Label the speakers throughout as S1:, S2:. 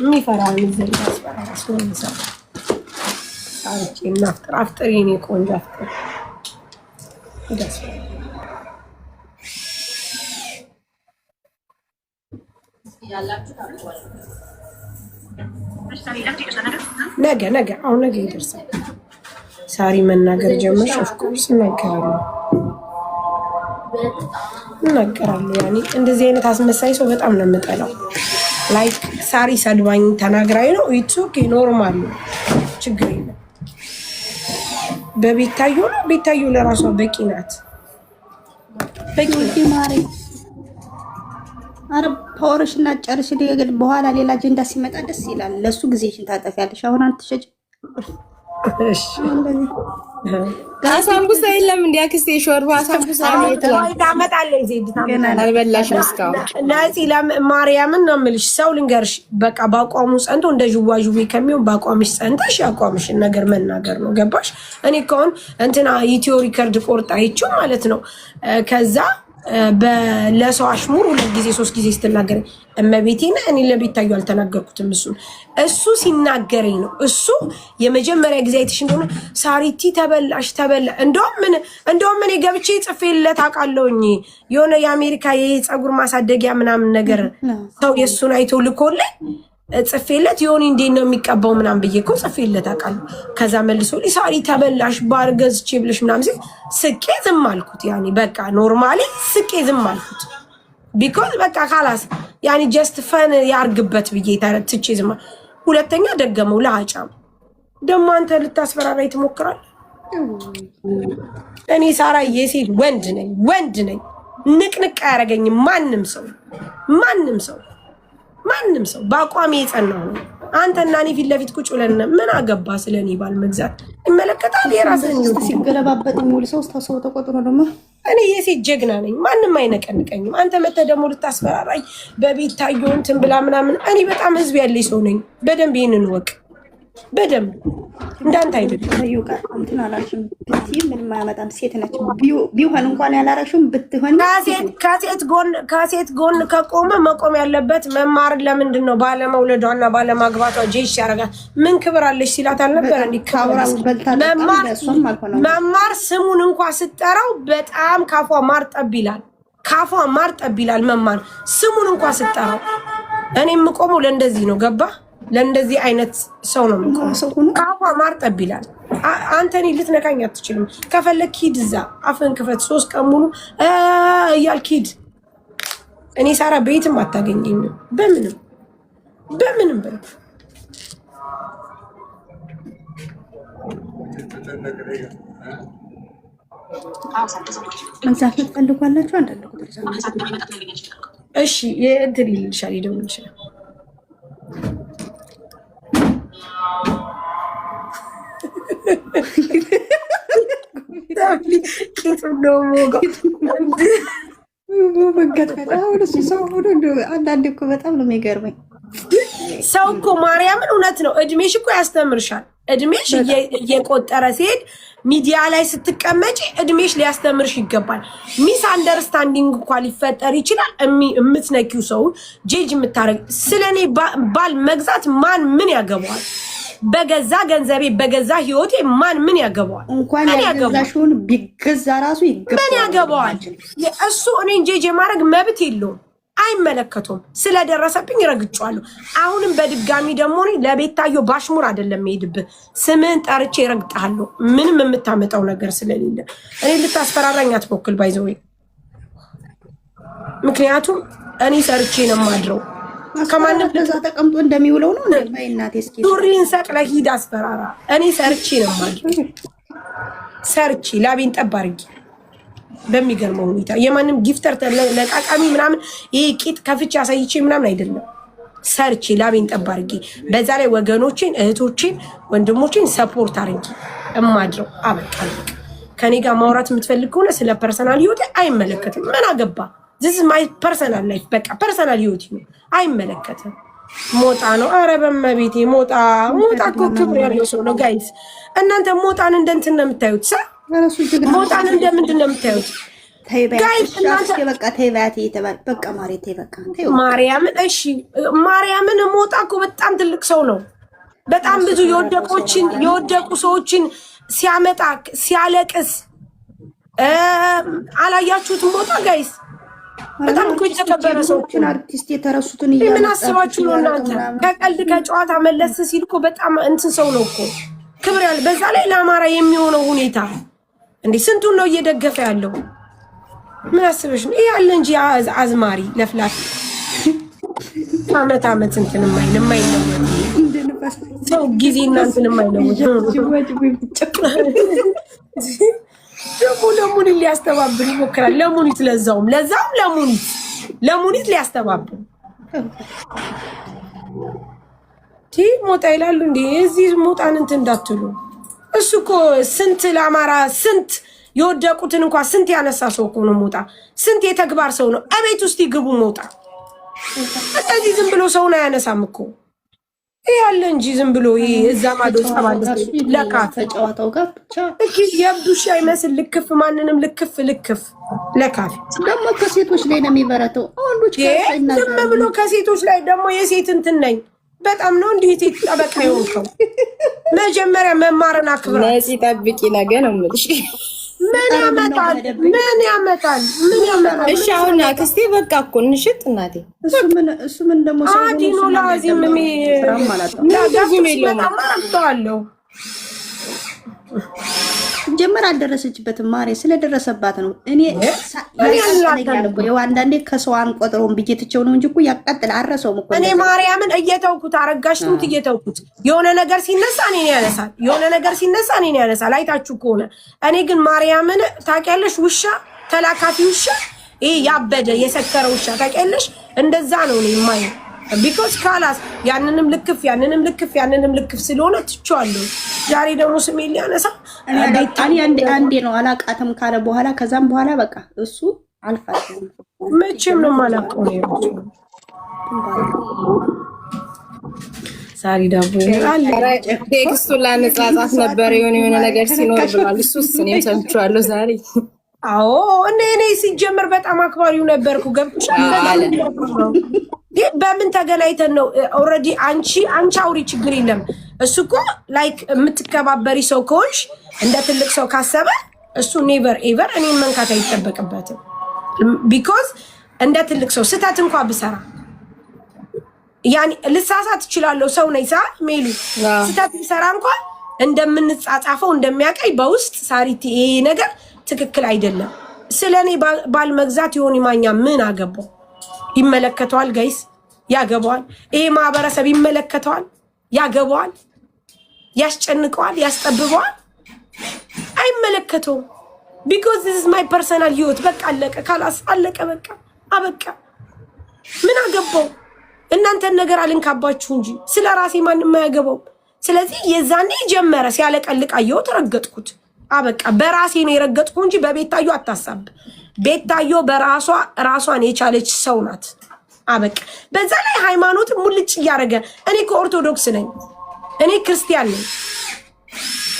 S1: የሚፈራውን ይዘን ታስፈራራስ ነው የሚሰራ ሳርቼ እና አፍጥር የኔ ቆንጆ አፍጥር ደስ ነገ አሁን ነገ ይደርሳል። ሳሪ መናገር ጀመርሽ። ኦፍኮርስ እናገራለሁ። ያኔ እንደዚህ አይነት አስመሳይ ሰው በጣም ነው የምጠላው። ላይክ ሳሪ ሰድባኝ ተናግራኝ ነው ኢትስ ኦኬ ኖርማል ነው፣ ችግር የለም። በቤታዩ ነው ቤታዩ ለራሷ በቂ ናት። በቂ
S2: ማሪ አረ ፓወርሽና ጨርሽ ደግል በኋላ ሌላ አጀንዳ ሲመጣ ደስ ይላል። ለሱ ጊዜሽን ታጠፊያለሽ። አሁን አትሸጭ። እሺ
S3: አሳምቡሳ የለም እንዴ? አክስቴ ሾርባ አሳምቡሳ
S1: ታመጣለች። ዜድ ታመጣለች።
S3: አልበላሽም እስካሁን።
S1: ናዚ ማርያምን ነው የምልሽ። ሰው ልንገርሽ፣ በቃ በአቋሙ ጸንቶ እንደ ዥዋዥዌ ከሚሆን በአቋምሽ ጸንተሽ ያቋምሽን ነገር መናገር ነው። ገባሽ? እኔ ከሆን እንትና ኢትዮ ሪከርድ ቆርጣ አይቼው ማለት ነው። ከዛ ለሰው አሽሙር 2 ጊዜ 3 ጊዜ ስትናገር እመቤቴና እኔ ለቤታዩ አልተናገርኩትም። እሱ ሲናገረኝ ነው። እሱ የመጀመሪያ ጊዜ አይተሽ እንደሆነ ሳሪቲ ተበላሽ ተበላ እንደውም እኔ ገብቼ ጽፌለት አውቃለሁኝ። የሆነ የአሜሪካ የፀጉር ማሳደጊያ ምናምን ነገር ሰው የእሱን አይቶ ልኮልኝ ጽፌለት የሆነ እንዴት ነው የሚቀባው ምናምን ብዬ እኮ ጽፌለት አውቃለሁ። ከዛ መልሶ ሳሪ ተበላሽ ባር ገዝቼ ብለሽ ምናምን ሲል ስቄ ዝም አልኩት። ያኔ በቃ ኖርማሊ ስቄ ዝም አልኩት። ቢኮዝ በቃ ካላስ ያኔ ጀስት ፈን ያርግበት ብዬ ትቼ ዝም አልኩት። ሁለተኛ ደገመው ለአጫም ደግሞ አንተ ልታስፈራራይ ትሞክራለህ። እኔ ሳራ የሴት ወንድ ነኝ። ንቅንቅ አያረገኝም ማንም ሰው በአቋሜ የጸናው ነው። አንተና እኔ ፊት ለፊት ቁጭ ብለን ምን አገባ ስለኔ ባል መግዛት ይመለከታል። የራስን
S2: ሲገለባበጥ ሙሉ ሰው ተቆጥሮ ደግሞ
S1: እኔ የሴት ጀግና ነኝ። ማንም አይነቀንቀኝም። አንተ መተህ ደግሞ ልታስፈራራይ በቤታዩ እንትን ብላ ምናምን። እኔ በጣም ህዝብ ያለኝ ሰው ነኝ። በደንብ ይሄንን ወቅ በደንብ እንዳንተ አይደለም።
S2: ታዩ ጋር እንትን አላልሽም ብትይ ምንም አያመጣም። ሴት ነች ቢሆን እንኳን ያላረሽም ብትሆን
S1: ከሴት ጎን ከቆመ መቆም ያለበት መማር ለምንድን ነው ባለመውለዷና ባለማግባቷ ጄሽ ያረጋል። ምን ክብር አለሽ ሲላት አልነበረ መማር ስሙን እንኳን ስጠራው በጣም ካፏ ማር ጠብ ይላል። መማር ስሙን እንኳን ስጠራው እኔ የምቆመው ለእንደዚህ ነው። ገባ? ለእንደዚህ አይነት ሰው ነው የምቆመው። ካፏ ማር ጠብ ይላል። አንተ እኔ ልትነካኝ አትችልም። ከፈለክ ሂድ እዛ አፍን ክፈት 3 ቀን ሙሉ እያልክ ሂድ። እኔ ሳራ ቤትም አታገኘኝም በምንም ብር።
S2: መግዛት ትፈልጓላችሁ? አንዳንድ ቁጥር
S1: እሺ እንትን ይልሻል ይደውል ይችላል።
S2: አንዳንዴ እኮ በጣም ነው የሚገርመኝ።
S1: ሰው እኮ ማርያምን እውነት ነው። እድሜሽ እኮ ያስተምርሻል። እድሜሽ እየቆጠረ ሲሄድ ሚዲያ ላይ ስትቀመጪ እድሜሽ ሊያስተምርሽ ይገባል። ሚስ አንደርስታንዲንግ እንኳን ሊፈጠር ይችላል። የምትነኪው ሰው ጄጅ የምታረግ ስለኔ ባል መግዛት ማን ምን ያገባዋል? በገዛ ገንዘቤ በገዛ ህይወቴ ማን ምን ያገባዋል?
S2: እንኳን ያገዛሽውን ቢገዛ ራሱ ይገባል።
S1: ምን ያገባዋል? እሱ እኔን ጄጅ የማድረግ መብት የለውም። አይመለከቱም። ስለደረሰብኝ ረግጫለሁ። አሁንም በድጋሚ ደግሞ ለቤታዮ ባሽሙር አይደለም ሄድብህ ስምን ጠርቼ ረግጣለሁ። ምንም የምታመጣው ነገር ስለሌለ እኔ ልታስፈራራኝ አትሞክል ባይዘው። ምክንያቱም እኔ ሰርቼ ነው ማድረው። ከማንም
S2: ለዛ ተቀምጦ እንደሚውለው ነው እንደማይናት እስኪ
S1: ሱሪን ሰቅለህ ሂድ አስፈራራ። እኔ ሰርቼ ነው ማድረው። ሰርቼ ላቤን ጠብ አድርጌ በሚገርመው ሁኔታ የማንም ጊፍተር ለቃቃሚ ምናምን ይሄ ቂጥ ከፍቼ አሳይቼ ምናምን አይደለም። ሰርቼ ላቤን ጠብ አድርጌ በዛ ላይ ወገኖቼን፣ እህቶቼን፣ ወንድሞቼን ሰፖርት አድርጌ እማድረው። አበቃ። ከኔ ጋር ማውራት የምትፈልግ ከሆነ ስለ ፐርሰናል ህይወቴ አይመለከትም። ምን አገባ? this is my personal life። በቃ ፐርሰናል ህይወቴ ነው፣ አይመለከትም። ሞጣ ነው። ኧረ በመቤቴ ሞጣ እኮ ክብር ያለው ሰው ነው ጋይስ። እናንተ ሞጣን እንደ እንትን ነው የምታዩት። ሞጣን እንደምንድን ነው የምታዩት?
S2: በቃ ተይባት የተባለ በቃ ማሬት በቃ
S1: ማርያምን እሺ ማርያምን ሞጣ እኮ በጣም ትልቅ ሰው ነው። በጣም ብዙ የወደቁ ሰዎችን ሲያመጣ ሲያለቅስ አላያችሁትም? ሞጣ ጋይስ በጣም እኮ የተከበረ ሰዎችን
S2: አርቲስት የተረሱትን
S1: ምን አስባችሁ ነው እናንተ? ከቀልድ ከጨዋታ መለስ ሲል እኮ በጣም እንትን ሰው ነው እኮ ክብር ያለ። በዛ ላይ ለአማራ የሚሆነው ሁኔታ እንዴ ስንቱን ነው እየደገፈ ያለው? ምን አስበሽ ነው? ይሄ ያለ እንጂ አዝማሪ ለፍላት አመት እንትን የማይለወጥ ሰው ጊዜ እናንትን የማይለወጥ ደግሞ ለሙኒት ሊያስተባብል ይሞክራል። ለሙኒት ለዛውም ለሙኒት ሊያስተባብል ሞጣ ይላሉ እንዴ? እዚህ ሞጣን እንትን እንዳትሉ። እሱ እኮ ስንት ለአማራ ስንት የወደቁትን እንኳን ስንት ያነሳ ሰው እኮ ነው ሞጣ። ስንት የተግባር ሰው ነው። እቤት ውስጥ ይግቡ ሞጣ። እዚህ ዝም ብሎ ሰውን አያነሳም እኮ ይሄ ያለ እንጂ ዝም ብሎ ይሄ እዛ ማዶ ጸባለ ለካፍ
S2: ጨዋታው ጋር ብቻ
S1: የብዱሽ አይመስል ልክፍ ማንንም ልክፍ ለካፍ
S2: ደግሞ ከሴቶች ላይ ነው የሚበረተው። ወንዶች
S1: ዝም ብሎ ከሴቶች ላይ ደግሞ የሴት እንትን ነኝ በጣም ነው እንዴ ሴት ጠበቃ የሆንከው? መጀመሪያ መማርን አክብራ
S3: ለዚህ ጠብቂ ነገ ነው የምልሽ።
S1: ምን ያመጣል?
S3: እሺ አሁን አክስቴ በቃ እኮ እንሽጥ እናቴ።
S2: እሱ ምን ደግሞ ሰው
S1: አዲኑ ላዚም ነው
S2: ጀመር አልደረሰችበትም። ማሬ ስለደረሰባት ነው። እኔ ያሳለኛል እኮ አንዳንዴ ከሰው አንቆጥረውም ብዬ ትቼው ነው እንጂ እኮ ያቃጥል አረሰውም እኮ
S1: እኔ ማርያምን እየተውኩት አረጋሽቱት እየተውኩት የሆነ ነገር ሲነሳ እኔን ያነሳል አይታችሁ ከሆነ እኔ ግን ማርያምን ታውቂያለሽ ውሻ ተላካፊ ውሻ ይሄ ያበደ የሰከረ ውሻ ታውቂያለሽ እንደዛ ነው እኔ የማየው ቢኮዝ ካላስ ያንንም ልክፍ ስለሆነ ትቼዋለሁ። ዛሬ ደግሞ ስሜን ሊያነሳ
S2: አንዴ ነው አላቃተም ካለ በኋላ ከዛም በኋላ በቃ እሱ አልፋለም።
S1: መቼም ነው የማላውቀው ነው ዛሬ ዳቦ
S3: ቴክስቱን ላነጻጻፍ ነበር የሆነ ነገር ሲኖር ብሏል። እሱስ እኔም ሰምቼዋለሁ ዛሬ።
S1: አዎ እኔ ሲጀምር በጣም አክባሪው ነበርኩ። ገብቶሻል? በምን ተገናኝተን ነው? ኦልሬዲ አንቺ አውሪ ችግር የለም። እሱ እኮ ላይክ የምትከባበሪ ሰው ከሆንሽ እንደ ትልቅ ሰው ካሰበ እሱ ኔቨር ኤቨር እኔን መንካት አይጠበቅበትም። ቢኮዝ እንደ ትልቅ ሰው ስህተት እንኳን ብሰራ ያኔ ልሳሳት እችላለሁ። ሰው ነኝ ሳ ሜሉ ስህተት ብሰራ እንኳን እንደምንጻጻፈው እንደሚያቀይ በውስጥ ሳሪቲ ይሄ ነገር ትክክል አይደለም። ስለኔ ባል መግዛት ይሆን ይማኛ ምን አገባው? ይመለከተዋል ጋይስ፣ ያገባዋል። ይሄ ማህበረሰብ ይመለከተዋል፣ ያገባዋል፣ ያስጨንቀዋል፣ ያስጠብበዋል። አይመለከተውም። ቢኮዝ this is my personal ህይወት። በቃ አለቀ፣ ካላስ አለቀ፣ በቃ አበቃ። ምን አገባው? እናንተን ነገር አልንካባችሁ እንጂ ስለ ራሴ ማንም አያገባው። ስለዚህ የዛኔ ጀመረ ሲያለቀልቅ አየው ተረገጥኩት። አበቃ። በራሴ ነው የረገጥኩ እንጂ በቤታዩ አታሳብ። ቤታዮ ራሷን የቻለች ሰው ናት። አበቃ። በዛ ላይ ሃይማኖት ሙልጭ እያደረገ እኔ ከኦርቶዶክስ ነኝ፣ እኔ ክርስቲያን ነኝ።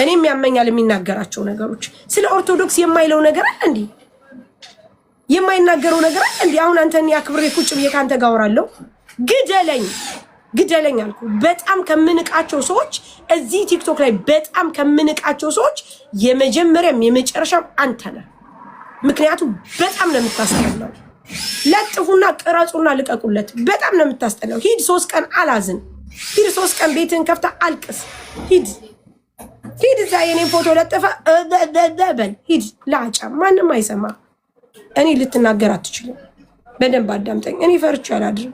S1: እኔም ያመኛል የሚናገራቸው ነገሮች። ስለ ኦርቶዶክስ የማይለው ነገር አለ እንዴ? የማይናገረው ነገር አለ እንዴ? አሁን አንተን ያክብሬ ቁጭ ብዬ ካንተ ጋር አወራለሁ። ግደለኝ አልኩ። በጣም ከምንቃቸው ሰዎች እዚህ ቲክቶክ ላይ በጣም ከምንቃቸው ሰዎች የመጀመሪያም የመጨረሻም አንተ ነህ። ምክንያቱም በጣም ነው የምታስጠላው። ለጥፉና ቅረጹና ልቀቁለት። በጣም ነው የምታስጠላው። ሂድ 3 ቀን አላዝን። ሂድ 3 ቀን ቤትን ከፍታ አልቅስ። ሂድ እዛ የኔን ፎቶ ለጥፈ በል ሂድ። ላጫ ማንም አይሰማ። እኔ ልትናገር አትችልም። በደንብ አዳምጠኝ። እኔ ፈርቼ አላድርም።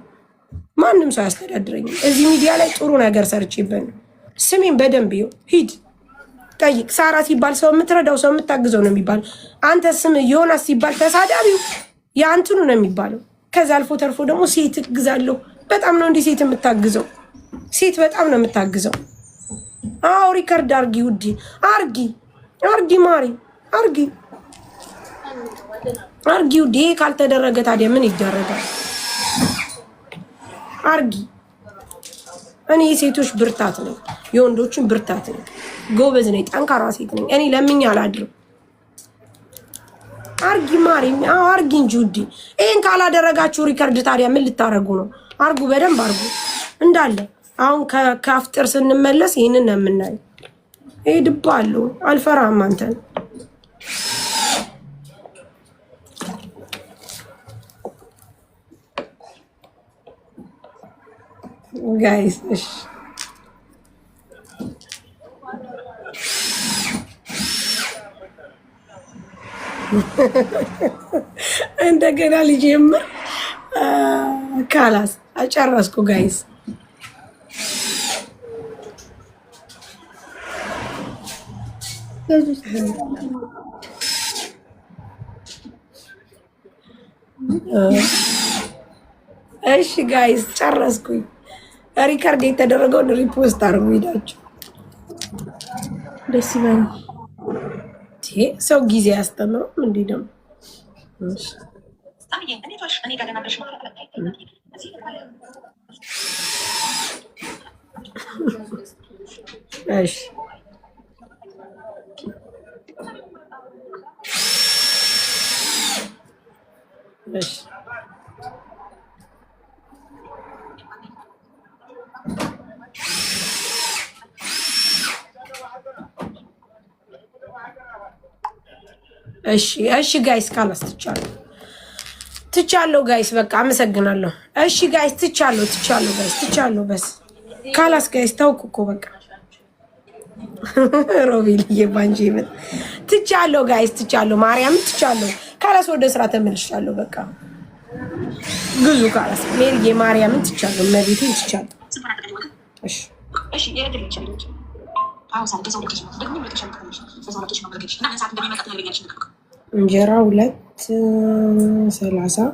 S1: ማንም ሰው ያስተዳድረኝም። እዚህ ሚዲያ ላይ ጥሩ ነገር ሰርቼበት ነው። ስሜን በደንብ ይኸው ሂድ ጠይቅ። ሳራ ሲባል ሰው የምትረዳው ሰው የምታግዘው ነው የሚባለው። አንተ ስም ዮናስ ሲባል ተሳዳቢው የአንትኑ ነው የሚባለው። ከዛ አልፎ ተርፎ ደግሞ ሴት እግዛለሁ። በጣም ነው እንዲህ ሴት የምታግዘው። ሴት በጣም ነው የምታግዘው። አዎ ሪከርድ አርጊ ውዴ፣ አርጊ ማሪ፣ አርጊ ውዴ። ካልተደረገ ታዲያ ምን ይደረጋል? አርጊ። እኔ የሴቶች ብርታት ነኝ፣ የወንዶችን ብርታት ነኝ። ጎበዝ ነኝ፣ ጠንካራ ሴት ነኝ። እኔ ለምኝ አላድርም። አርጊ ማሪም አርጊ እንጂ ውዴ። ይሄን ካላደረጋችሁ ሪከርድ ታዲያ ምን ልታረጉ ነው? አርጉ፣ በደንብ አርጉ እንዳለ። አሁን ከአፍጥር ስንመለስ ይሄንን ነው የምናየው። ይሄ ድባሉ አልፈራም አንተን ጋይስ። እሺ እንደገና ልጀምር። ካላስ አጨረስኩ ጋይስ። እሺ ጋይስ ጨረስኩኝ። ሪከርድ የተደረገውን ሪፖስት አድርጉ ሄዳችሁ። ደስ ይላል። ሰው ጊዜ ያስተምረው እንዴ ደግሞ እሺ እሺ እሺ ጋይስ ካላስ ትቻለሁ ጋይስ በቃ አመሰግናለሁ። እሺ ጋይስ ትቻለሁ ጋይስ ትቻለሁ። በስ ካላስ ጋይስ ታውቁ እኮ በቃ ሮቢል የባንጂ ይመጣ ትቻለሁ ጋይስ ትቻለሁ። ማርያም ትቻለሁ። ካላስ ወደ ስራ ተመልሻለሁ። በቃ ግዙ ካላስ ሜሪ የማርያምን ትቻለሁ። መቤቴን ትቻለሁ። እሺ እሺ እንጀራ 2:30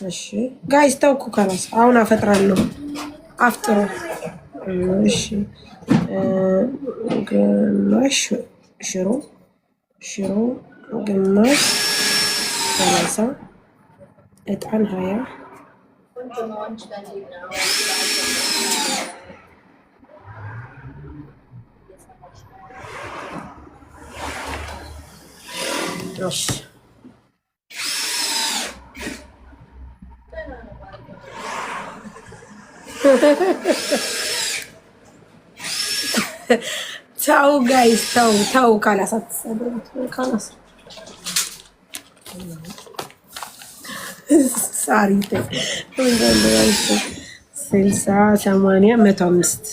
S1: እሺ ጋይስ ተውኩ። ካላስ አሁን አፈጥራለሁ። አፍጥሩ። እሺ ግማሽ ሽሮ ግማሽ 30 እጣን 20 እሺ ተው ጋይስ ተው ካላስ አትሰደቡት። ካላስ ሳሪት 60 80 105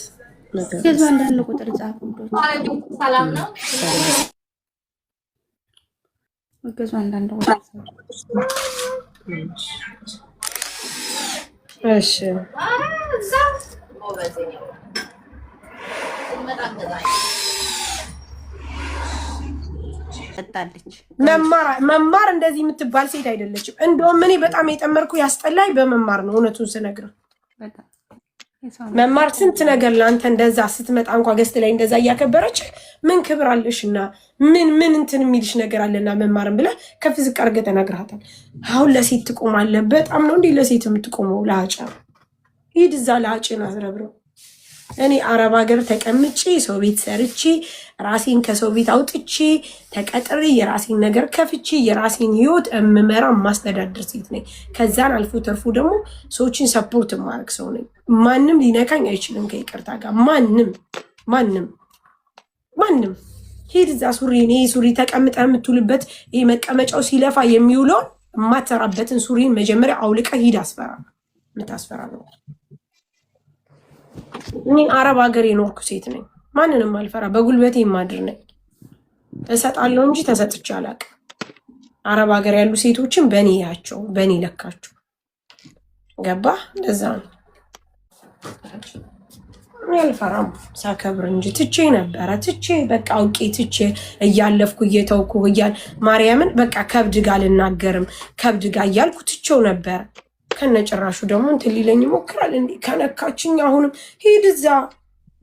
S2: ከዛ አንዳንድ ቁጥር ጻፉ።
S3: ሰላም ነው።
S2: ወገዙ አንዳንድ ቁጥር
S1: እሺ መማር እንደዚህ የምትባል ሴት አይደለችም። እንደውም እኔ በጣም የጠመርኩ ያስጠላኝ በመማር ነው። እውነቱን ስነግረው መማር ስንት ነገር ለአንተ እንደዛ ስትመጣ እንኳ ገስት ላይ እንደዛ እያከበረች ምን ክብር አለሽና ምን እንትን የሚልሽ ነገር አለና መማርን ብለህ ከፍ ዝቅ አድርገህ ተናግረሃታል። አሁን ለሴት ትቆማለህ። በጣም ነው እንዴ ለሴት የምትቆመው? ለአጫ ሂድ እዛ ለአጭን አዝረብረው። እኔ አረብ ሀገር ተቀምጬ ሰው ቤት ሰርቼ ራሴን ከሰው ቤት አውጥቼ ተቀጥሬ የራሴን ነገር ከፍቼ የራሴን ህይወት እምመራ ማስተዳደር ሴት ነኝ። ከዛን አልፎ ተርፎ ደግሞ ሰዎችን ሰፖርት ማድረግ ሰው ነኝ። ማንም ሊነካኝ አይችልም ከይቅርታ ጋር ማንም ሂድ እዛ እኔ ሱሪ ተቀምጠ የምትውልበት ይሄ መቀመጫው ሲለፋ የሚውለውን የማትሰራበትን ሱሪን መጀመሪያ አውልቀ ሂድ አስፈራ። የምታስፈራ ነው። እኔ አረብ ሀገር የኖርኩ ሴት ነኝ። ማንንም አልፈራ። በጉልበቴ የማድር ነኝ። እሰጣለሁ እንጂ ተሰጥቼ አላውቅም። አረብ ሀገር ያሉ ሴቶችን በእኔ ያቸው በእኔ ለካቸው። ገባ? እንደዛ ነው። አልፈራም። ሳከብር እንጂ ትቼ ነበረ። በቃ አውቄ ትቼ እያለፍኩ እየተውኩ ማርያምን በቃ ከብድ ጋር ልናገርም ከብድ ጋር እያልኩ ትቼው ነበረ። ከነጭራሹ ደግሞ እንትን ሊለኝ ይሞክራል። እንዴ ከነካችኝ አሁንም ሂድ እዛ።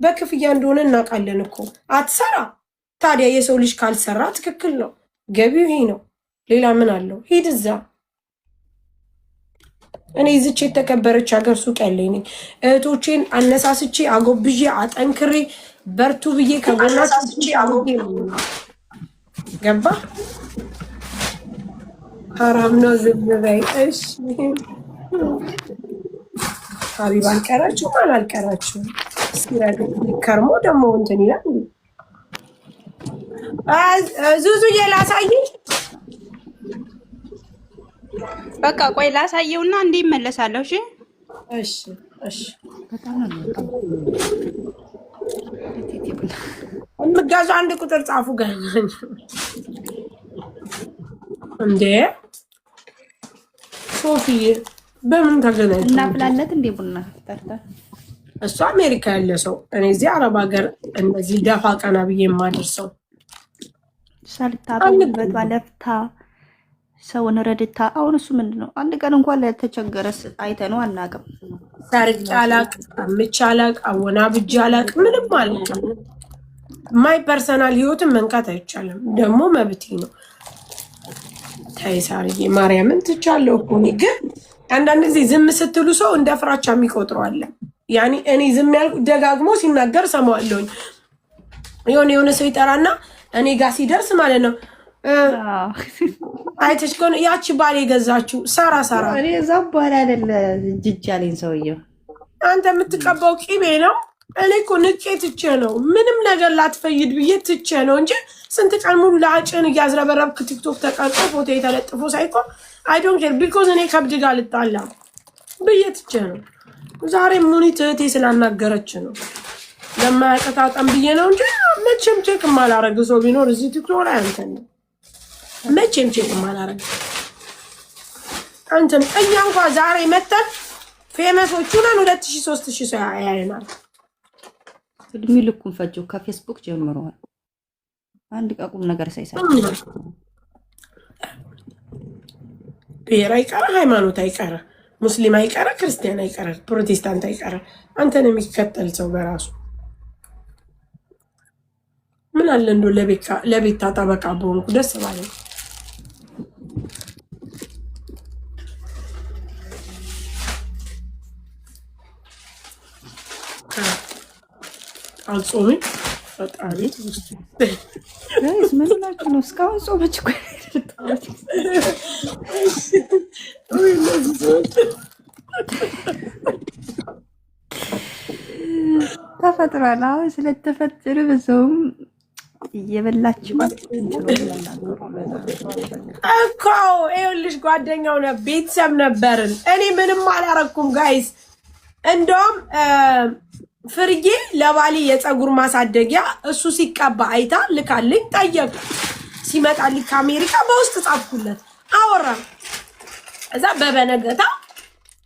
S1: በክፍያ እንደሆነ እናውቃለን እኮ አትሰራ። ታዲያ የሰው ልጅ ካልሰራ ትክክል ነው። ገቢው ይሄ ነው። ሌላ ምን አለው? ሂድ እዛ። እኔ ዝች የተከበረች ሀገር ሱቅ ያለኝ ነኝ። እህቶቼን አነሳስቼ አጎብዤ አጠንክሬ በርቱ ብዬ ከጎናችሁ አጎብዤ ገባ ሐራም ነው ዝም በይ እሺ። ሀቢባ አልቀራችሁም አላልቀራችሁም? ከርሞ ደግሞ እንትን ይላል። ዙዙዬ ላሳይሽ።
S2: በቃ ቆይ ላሳየውና እንዴ ይመለሳለሁ። እሺ
S1: እሺ እሺ። የምትገዙ አንድ ቁጥር ጻፉ። ገናኝ እንዴ ሶፊዬ በምን ተገናኝ?
S2: እናፍላለት እንዴ ቡና ጠርታ።
S1: እሱ አሜሪካ ያለ ሰው፣ እኔ እዚህ አረብ ሀገር እንደዚህ ደፋ ቀና ብዬ የማደርሰው
S2: ሰርታበት ባለፍታ ሰውን ረድታ። አሁን እሱ ምንድነው አንድ ቀን እንኳን ለተቸገረስ አይተነው አናውቅም።
S1: ሰርቄ አላውቅም፣ አምቼ አላውቅም፣ አወናብጄ አላውቅም፣ ምንም አላውቅም። ማይ ፐርሰናል ህይወትን መንካት አይቻልም፣ ደግሞ መብቴ ነው። ተይ ሳርዬ ማርያምን ትቻለሁ እኮ እኔ ግን አንዳንድ ጊዜ ዝም ስትሉ ሰው እንደ ፍራቻ የሚቆጥረው አለ። ያኔ እኔ ዝም ያልኩ ደጋግሞ ሲናገር ሰማዋለሁኝ። የሆነ ሰው ይጠራና እኔ ጋር ሲደርስ ማለት ነው አይተሽ ከሆነ ያቺ ባል የገዛችው ሳራ
S2: እኔ እዛ በኋላ አይደለ ጅጅ አለኝ ሰውየው።
S1: አንተ የምትቀባው ቂቤ ነው። እኔ እኮ ንቄ ትቼ ነው ምንም ነገር ላትፈይድ ብዬ ትቼ ነው እንጂ ስንት ቀን ሙሉ ለአጭን እያዝረበረብክ ቲክቶክ ተቀርጾ ፎቶ የተለጥፎ ሳይኮ አይ ዶንት ኬር ቢኮዝ እኔ ከብድ ጋር ልጣላ ብዬ ትቼ ነው። ዛሬ ሙኒት እህቴ ስላናገረች ነው ለማያቀጣጠም ብዬ ነው እንጂ መቼም ቼክ የማላረግ ሰው ቢኖር እዚህ ቲክቶክ ላይ አንተን ነው። መቼም ቼክ የማላረግ አንተም እኛ እንኳ ዛሬ መተን ፌመሶቹ ነን 2000 3000 ሰው ያየናል።
S2: እድሜ ልኩን ፈጀው ከፌስቡክ ጀምሯል። አንድ ቃቁም ነገር ሳይሰራ ብሔር አይቀረ፣ ሃይማኖት አይቀረ፣ ሙስሊም አይቀረ፣ ክርስቲያን አይቀረ፣ ፕሮቴስታንት አይቀረ፣ አንተን የሚከተል ሰው በራሱ ምን አለ እንደው ለቤት ታጠበቃ በሆንኩ ደስ ባለኝ። አልጾም ፈጣሪ ጋይስ ምን ሆናችሁ ነው? እስካሁን ጾመች እኮ ተፈጥሯል። አሁን ስለተፈጠረ በሰውም እየበላችሁ
S1: እኮ ይኸውልሽ፣ ጓደኛው ቤተሰብ ነበርን። እኔ ምንም አላረኩም ጋይስ። እንደውም ፍርዬ ለባሌ የፀጉር ማሳደጊያ እሱ ሲቀባ አይታ ልካልኝ ጠየቁ። ሲመጣልኝ ከአሜሪካ በውስጥ ጻፍኩለት፣ አወራ። እዛ በበነገታ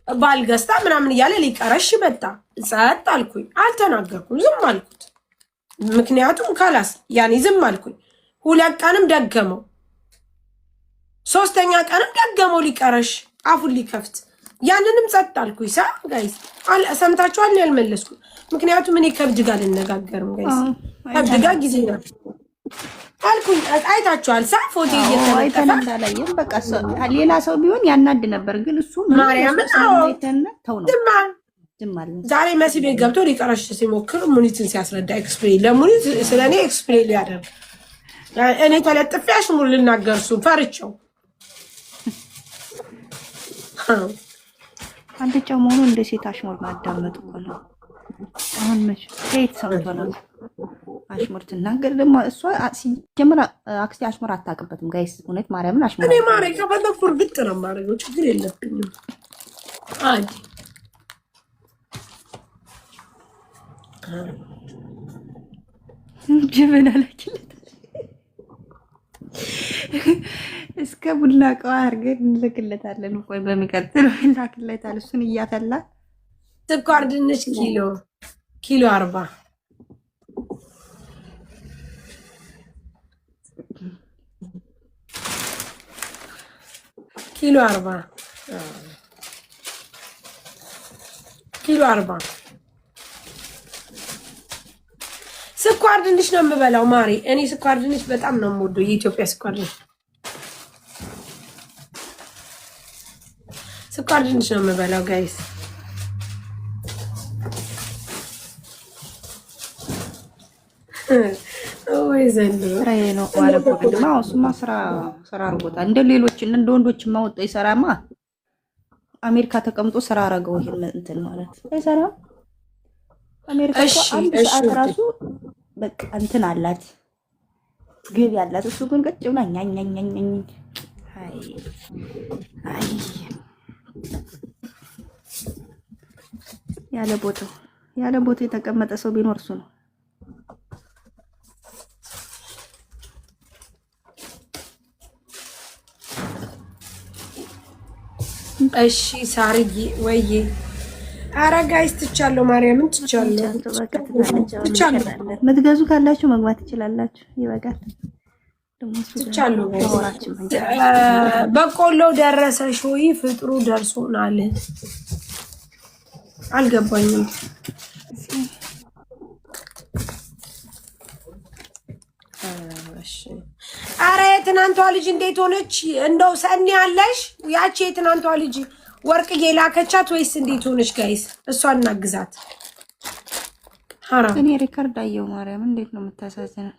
S1: ባልገዝታ ምናምን እያለ ሊቀረሽ መጣ። ጸጥ አልኩኝ፣ አልተናገርኩም፣ ዝም አልኩት። ምክንያቱም ካላስ ያኔ ዝም አልኩኝ። 2 ቀንም ደገመው፣ 3ኛ ቀንም ደገመው ሊቀረሽ አፉን ሊከፍት፣ ያንንም ጸጥ አልኩኝ። ጋይስ ሰምታችኋል? ያልመለስኩ ምክንያቱም እኔ ከብድ ጋር ልነጋገርም ጋይስ፣ ከብድ ጋር ጊዜ ነው አልኩኝ። አይታችኋል? ፎቶ
S2: እየተነጠፈ በቃ ሌላ ሰው ቢሆን ያናድ ነበር፣ ግን እሱ
S1: ማርያምን
S2: ተው ነው
S1: ዛሬ መሲ ቤት ገብቶ ሊቀረሽ ሲሞክር ሙኒትን ሲያስረዳ ኤክስፕሌን ለሙኒት ስለ እኔ ኤክስፕሌን ሊያደርግ እኔ ተለጥፌ አሽሙር ልናገር እሱን ፈርቼው
S2: አንድ ጨሞኑ እንደ ሴት አሽሙር ማዳመጥ እኮ ነው። አሁን መች ሴት ሰምቶ ነው አሽሙር ትናገር። ደግሞ እሷ ሲጀምር አክስቴ አሽሙር አታውቅበትም ጋይስ። እውነት ማርያምን አሽሙር
S1: እኔ ማርያም ከፈለኩ እርግጥ ነው የማደርገው፣ ችግር የለብኝም። አይ
S2: ጅብና ላኪለት እስከ ቡና ቀዋ አድርገን እንልክለታለን። ቆይ በሚቀጥለው እንላክለታል። እሱን እያተላ
S1: ስኳር ድንች ኪሎ 40 ኪሎ 40 ስኳር ድንች ነው የምበላው ማሪ። እኔ ስኳር ድንች በጣም ነው የምወደው፣ የኢትዮጵያ ስኳር ድንች ነው የምበላው ጋይስ። ወይ
S2: ስራዬ ነው ማለት ነው። ቅድማ እሱማ ስራ አድርጎታል። እንደ ሌሎች እንደ ወንዶች ማወጣ ይሰራማ። አሜሪካ ተቀምጦ ስራ አረገው። ይሄን እንትን ማለት አይሰራም። አሜሪካ እኮ አንድ ሰዓት ራሱ በቃ እንትን አላት ግብ ያላት። እሱ ግን ቁጭ ብላ ኛኛኛኝ አይ ያለ ቦታው የተቀመጠ ሰው ቢኖር እሱ ነው።
S1: እሺ ሳርዬ ወይዬ ኧረ ጋይስ ትቻለሁ፣ ማርያምን ትቻለሁ።
S2: የምትገዙ ካላችሁ መግባት ትችላላችሁ። ይበቃል።
S1: ትቻለሁ። በቆሎው ደረሰሽ ወይ? ፍጥሩ ደርሶናል። አልገባኝም። አረ የትናንቷ ልጅ እንዴት ሆነች? እንደው ሰኒ ያለሽ ያቺ የትናንቷ ልጅ ወርቅ የላከቻት ወይስ እንዴት ሆነች? ጋይስ እሷን እናግዛት።
S2: እኔ ሪከርድ አየው። ማርያም እንዴት ነው የምታሳዝነው?